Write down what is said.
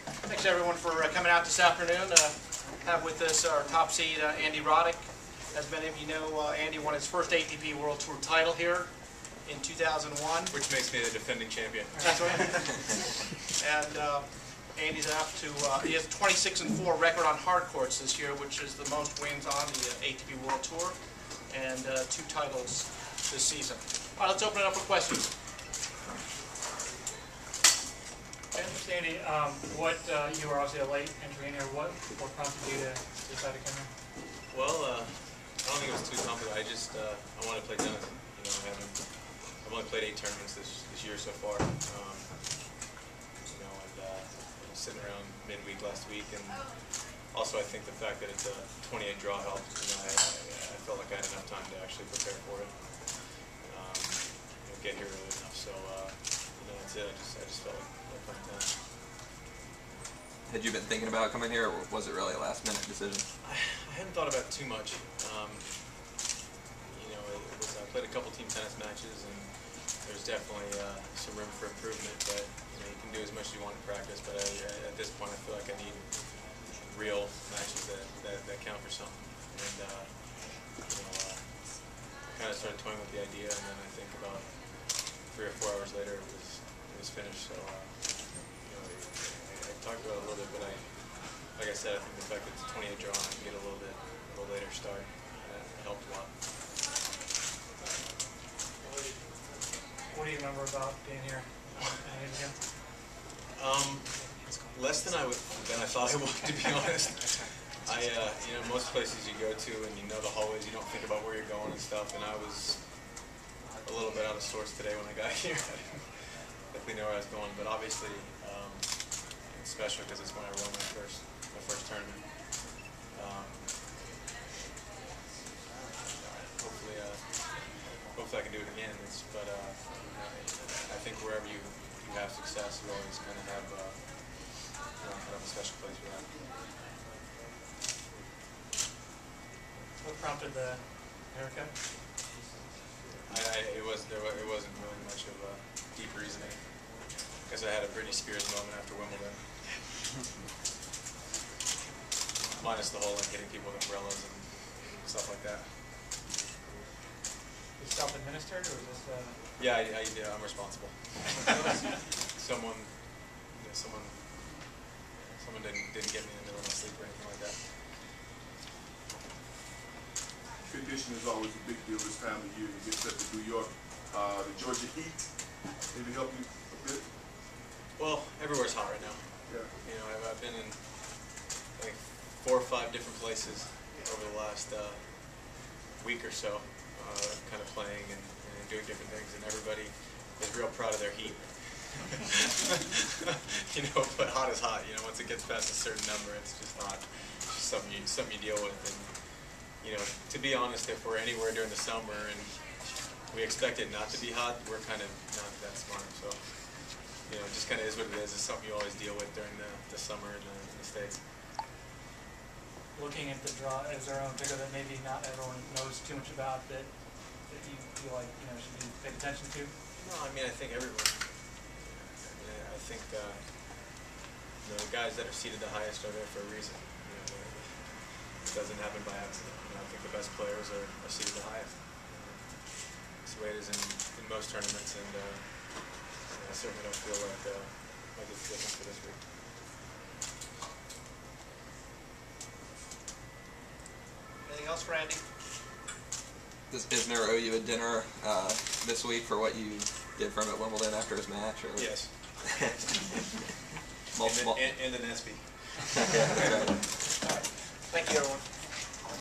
Thanks everyone for coming out this afternoon. Have with us our top seed, Andy Roddick. As many of you know, Andy won his first ATP World Tour title here in 2001. Which makes me the defending champion. That's right. And Andy's up to, he has a 26-4 record on hard courts this year, which is the most wins on the ATP World Tour, and 2 titles this season. All right, let's open it up for questions. Andy, you were obviously a late entry in here. What prompted you to decide to come in? Well, I don't think it was too complicated. I want to play tennis. You know, I've only played 8 tournaments this year so far. I was sitting around midweek last week, and also I think the fact that it's a 28 draw helped. You know, I felt like I had enough time to actually prepare for it. Get here early enough. So that's it. I just felt like playing tennis. Had you been thinking about coming here, or was it really a last-minute decision? I hadn't thought about it too much. I played a couple team tennis matches, and there's definitely some room for improvement. But you can do as much as you want in practice. But at this point, I feel like I need real matches that count for something. And I kind of started toying with the idea, and then I think about 3 or 4 hours later, it was finished. So I talked about it a little bit, but like I said, I think the fact that it's a 28 draw and I can get a little later start helped a lot. What do you remember about being here? Less than I thought I would, to be honest. Most places you go to and you know the hallways, you don't think about where you're going and stuff. And I was a little bit out of sorts today when I got here. I didn't definitely know where I was going, but obviously it's special because it's when I won my first tournament. Hopefully I can do it again. But I think wherever you have success, you always kind of have a special place for that. What prompted the haircut? It wasn't really much of a deep reasoning, because I had a Britney Spears moment after Wimbledon. Minus the whole hitting people with umbrellas and stuff like that. Is it self-administered, or is this? Yeah, I'm responsible. Someone didn't get me in the middle of my sleep or anything like that. Condition is always a big deal this time of year. You get set to New York. The Georgia heat, maybe help you a bit? Well, everywhere's hot right now. Yeah. I've been in like 4 or 5 different places over the last week or so, kind of playing and doing different things, and everybody is real proud of their heat. But hot is hot. Once it gets past a certain number, it's just hot. It's just something you deal with. And to be honest, if we're anywhere during the summer and we expect it not to be hot, we're kind of not that smart. So, it just kind of is what it is. It's something you always deal with during the summer in the States. Looking at the draw, is there a figure that maybe not everyone knows too much about that you feel like should be paid attention to? No, I think everyone. I think the guys that are seated the highest are there for a reason. It doesn't happen by accident. I think the best players are seated the highest. It's the way it is in most tournaments, and I certainly don't feel like it's different for this week. Anything else for Andy? Does Isner owe you a dinner this week for what you did for him at Wimbledon after his match? Or? Yes. Multiple. And an SB. Yeah, that's right. Thank you, everyone.